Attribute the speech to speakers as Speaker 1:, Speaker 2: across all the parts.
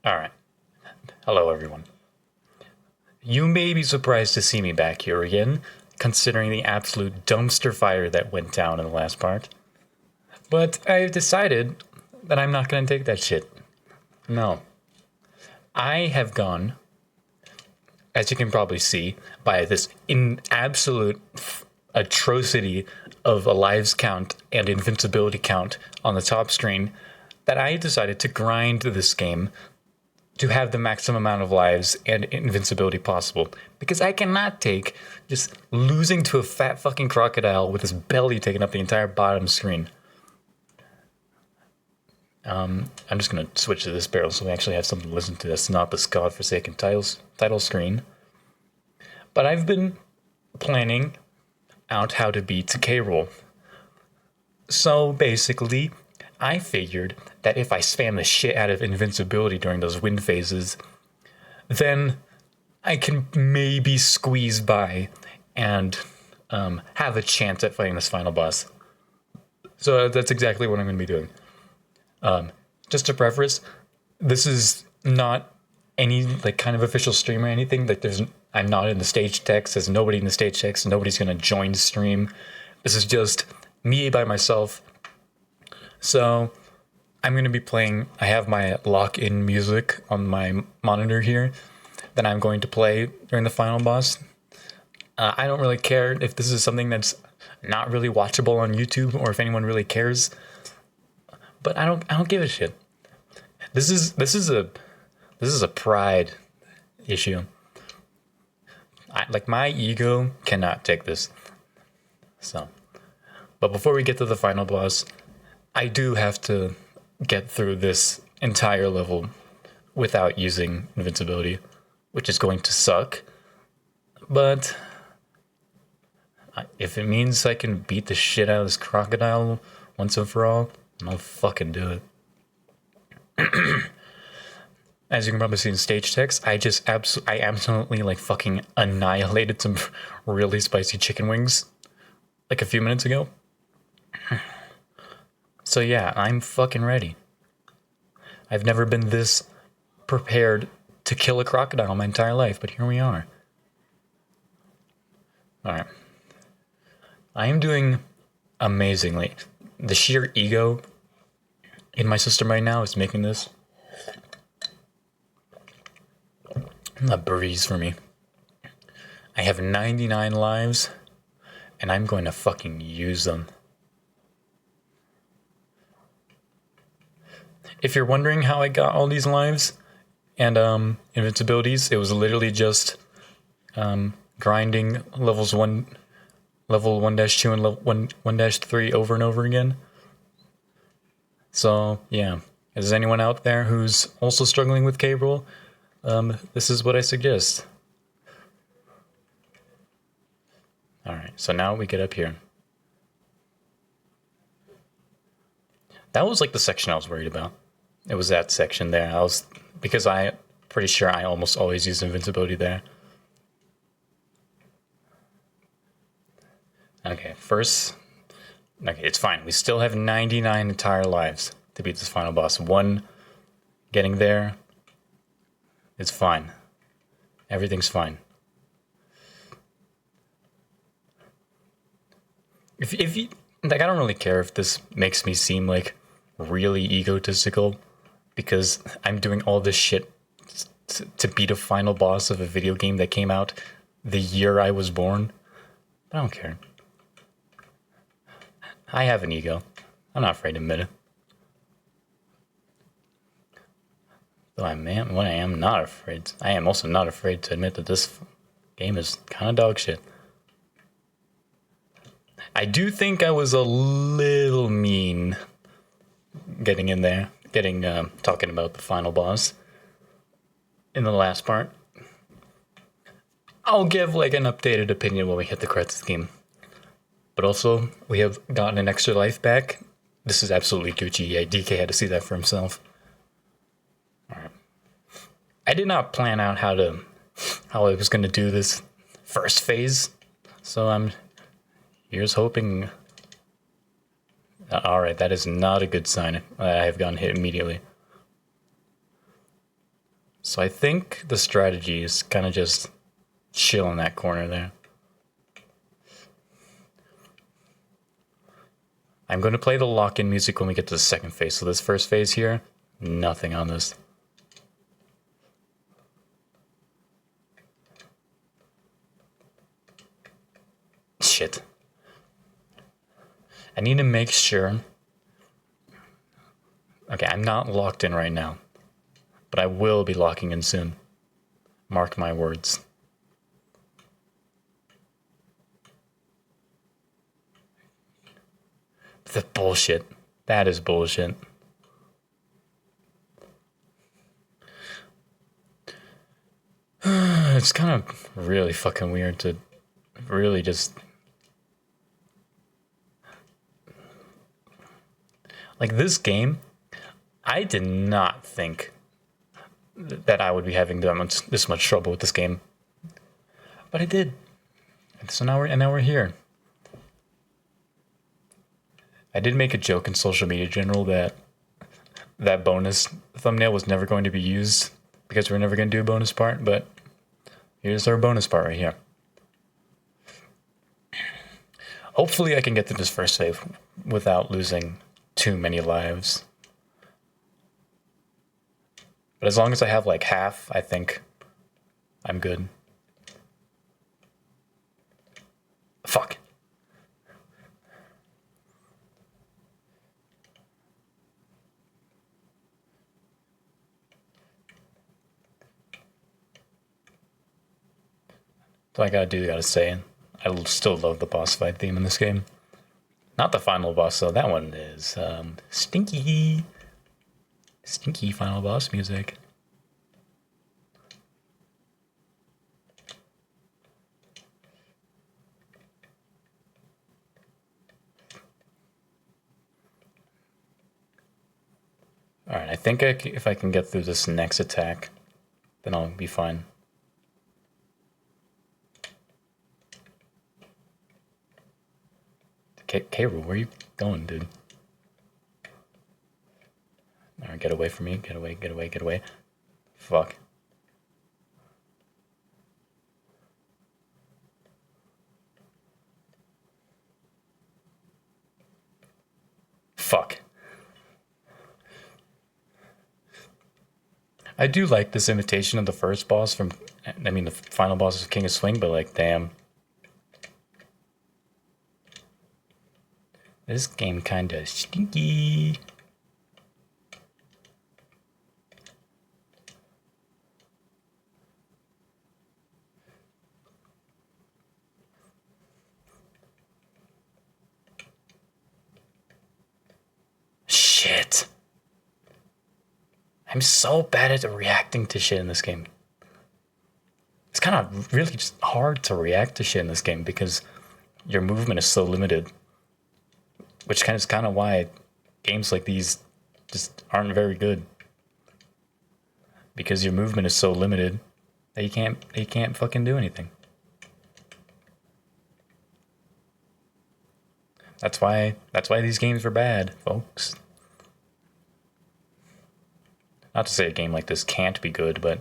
Speaker 1: Alright. Hello, everyone. You may be surprised to see me back here again, considering the absolute dumpster fire that went down in the last part. But I've decided that I'm not gonna take that shit. No. I have gone, as you can probably see, by this absolute atrocity of a lives count and invincibility count on the top screen, that I decided to grind this game to have the maximum amount of lives and invincibility possible. Because I cannot take just losing to a fat fucking crocodile with his belly taking up the entire bottom screen. I'm just gonna switch to this barrel so we actually have something to listen to that's not this godforsaken title screen. But I've been planning out how to beat K Rool. So basically, I figured that if I spam the shit out of invincibility during those wind phases, then I can maybe squeeze by and have a chance at fighting this final boss. So that's exactly what I'm going to be doing. Just to preface, this is not any kind of official stream or anything. I'm not in the stage text. There's nobody in the stage text. Nobody's going to join the stream. This is just me by myself. So I'm going to be playing, I have my lock-in music on my monitor here that I'm going to play during the final boss. I don't really care if this is something that's not really watchable on YouTube or if anyone really cares, but I don't give a shit. This is a pride issue. My ego cannot take this. So, but before we get to the final boss, I do have to get through this entire level without using invincibility, which is going to suck. But if it means I can beat the shit out of this crocodile once and for all, I'll fucking do it. As you can probably see in stage text, I absolutely fucking annihilated some really spicy chicken wings like a few minutes ago. So yeah, I'm fucking ready. I've never been this prepared to kill a crocodile in my entire life, but here we are. Alright. I am doing amazingly. The sheer ego in my system right now is making this a breeze for me. I have 99 lives, and I'm going to fucking use them. If you're wondering how I got all these lives and invincibilities, it was literally just grinding level 1-2 and level 1-3 over and over again. So yeah, is there anyone out there who's also struggling with K Rool? This is what I suggest. Alright, so now we get up here. That was the section I was worried about. It was that section there. Because I'm pretty sure I almost always use invincibility there. Okay, it's fine. We still have 99 entire lives to beat this final boss. One getting there, it's fine. Everything's fine. If you, I don't really care if this makes me seem really egotistical, because I'm doing all this shit to beat a final boss of a video game that came out the year I was born. I don't care. I have an ego. I'm not afraid to admit it. Though I am not afraid. I am also not afraid to admit that this game is kind of dog shit. I do think I was a little mean getting in there, talking about the final boss in the last part. I'll give an updated opinion when we hit the credits of the game. But also, we have gotten an extra life back. This is absolutely Gucci. Yeah, DK had to see that for himself. Alright. I did not plan out how I was going to do this first phase. So here's hoping. Alright, that is not a good sign. I have gotten hit immediately. So I think the strategy is kind of just chill in that corner there. I'm going to play the lock-in music when we get to the second phase. So this first phase here, nothing on this. Shit. I need to make sure. Okay, I'm not locked in right now, but I will be locking in soon. Mark my words. The bullshit. That is bullshit. It's kind of really fucking weird to really just... Like, this game, I did not think that I would be having this much trouble with this game. But I did. So now we're here. I did make a joke in social media general that that bonus thumbnail was never going to be used because we're never going to do a bonus part, but here's our bonus part right here. Hopefully I can get through this first save without losing too many lives. But as long as I have like half, I think I'm good. Fuck. So I gotta say, I still love the boss fight theme in this game. Not the final boss, though. That one is stinky. Stinky final boss music. Alright, I think if I can get through this next attack, then I'll be fine. K Rool, where are you going, dude? Alright, get away from me. Get away, get away, get away. Fuck. Fuck. I do like this imitation of the first boss from, I mean, the final boss of King of Swing, but like, damn. This game kinda stinky. Shit. I'm so bad at reacting to shit in this game. It's kind of really just hard to react to shit in this game because your movement is so limited. Which is kind of why games like these just aren't very good. Because your movement is so limited that you can't fucking do anything. That's why these games are bad, folks. Not to say a game like this can't be good, but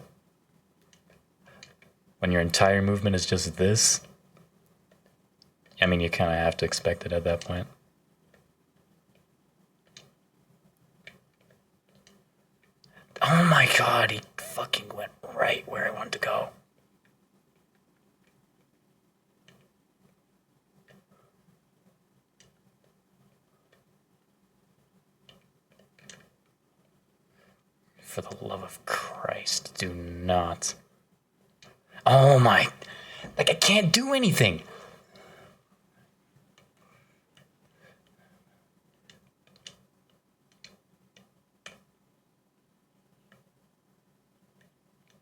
Speaker 1: when your entire movement is just this, I mean, you kind of have to expect it at that point. Oh my god, he fucking went right where I wanted to go. For the love of Christ, do not. Oh my... Like, I can't do anything!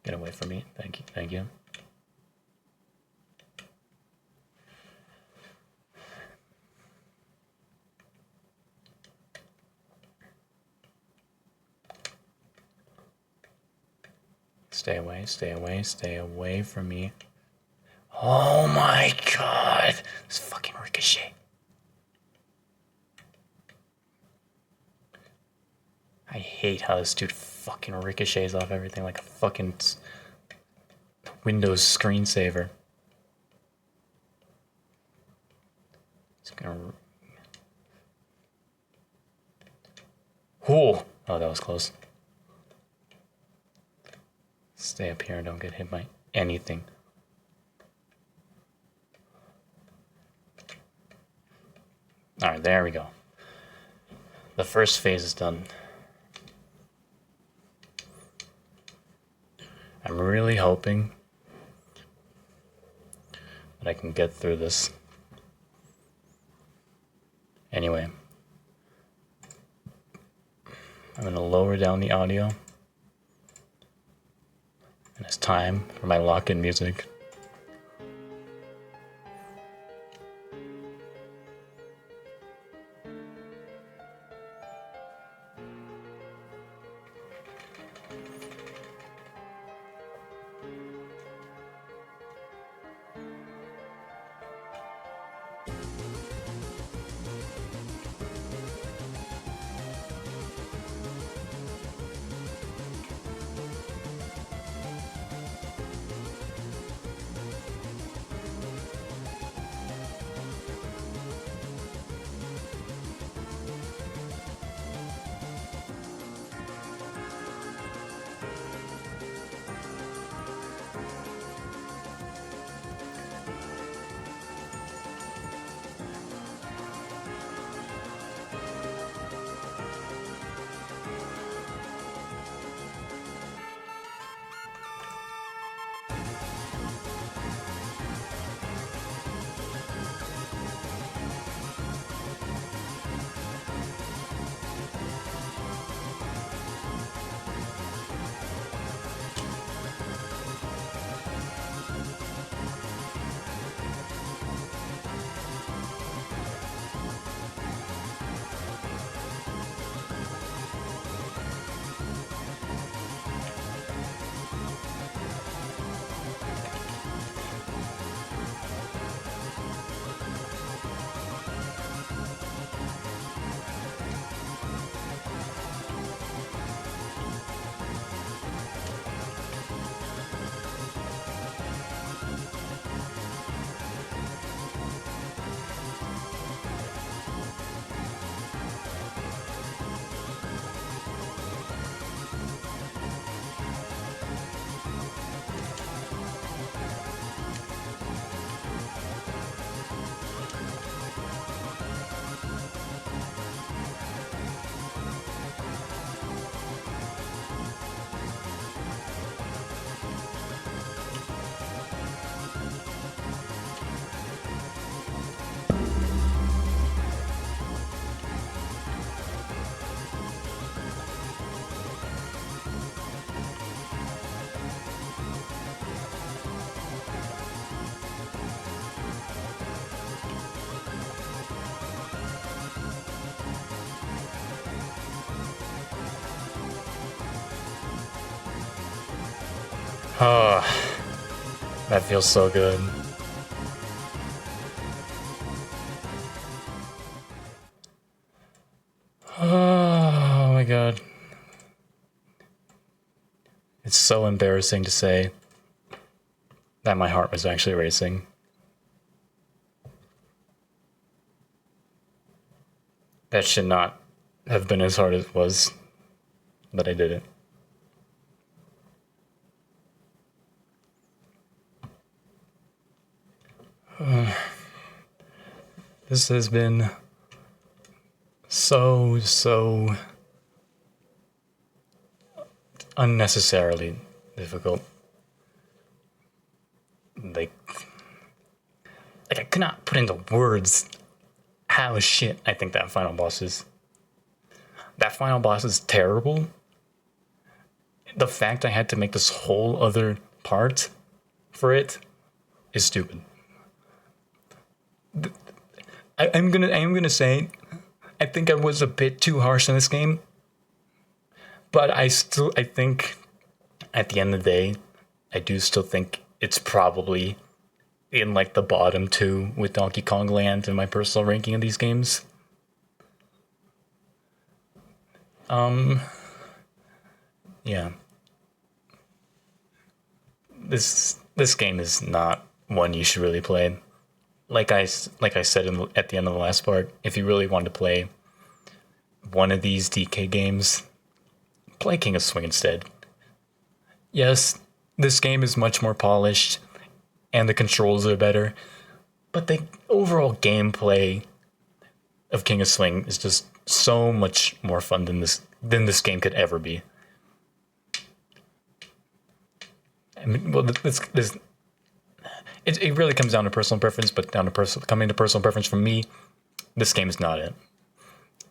Speaker 1: Get away from me. Thank you. Thank you. Stay away, stay away, stay away from me. Oh my god! This fucking ricochet. I hate how this dude fucking ricochets off everything like a fucking Windows screensaver. It's gonna. Oh, that was close. Stay up here and don't get hit by anything. Alright, there we go. The first phase is done. I'm really hoping that I can get through this. Anyway, I'm going to lower down the audio. And it's time for my lock-in music. Oh, that feels so good. Oh my god. It's so embarrassing to say that my heart was actually racing. That should not have been as hard as it was, but I did it. This has been so unnecessarily difficult. Like I could not put into words how shit I think that final boss is. That final boss is terrible. The fact I had to make this whole other part for it is stupid. I'm gonna say, I think I was a bit too harsh on this game, but I think at the end of the day, I do still think it's probably in like the bottom two with Donkey Kong Land in my personal ranking of these games. Yeah. This game is not one you should really play. Like I said at the end of the last part, if you really want to play one of these DK games, play King of Swing instead. Yes, this game is much more polished and the controls are better, but the overall gameplay of King of Swing is just so much more fun than this game could ever be. I mean, well, it really comes down to personal preference, but coming to personal preference from me, this game is not it.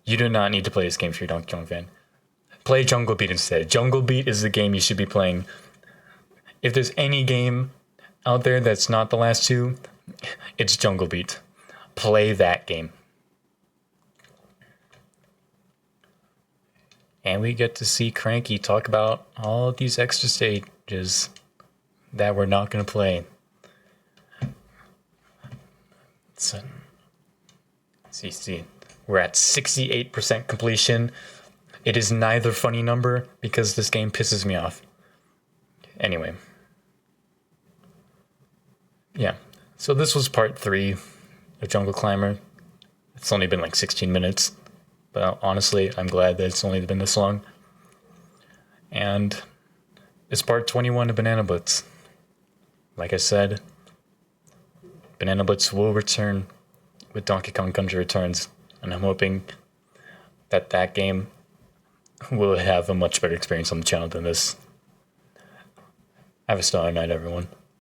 Speaker 1: You do not need to play this game if you're a Donkey Kong fan. Play Jungle Beat instead. Jungle Beat is the game you should be playing. If there's any game out there that's not the last two, it's Jungle Beat. Play that game. And we get to see Cranky talk about all these extra stages that we're not going to play. So, see, we're at 68% completion. It is neither funny number because this game pisses me off. Anyway. Yeah, so this was part 3 of Jungle Climber. It's only been like 16 minutes. But honestly, I'm glad that it's only been this long. And it's part 21 of Banana Blitz. Like I said, Banana Blitz will return with Donkey Kong Country Returns. And I'm hoping that game will have a much better experience on the channel than this. Have a stellar night, everyone.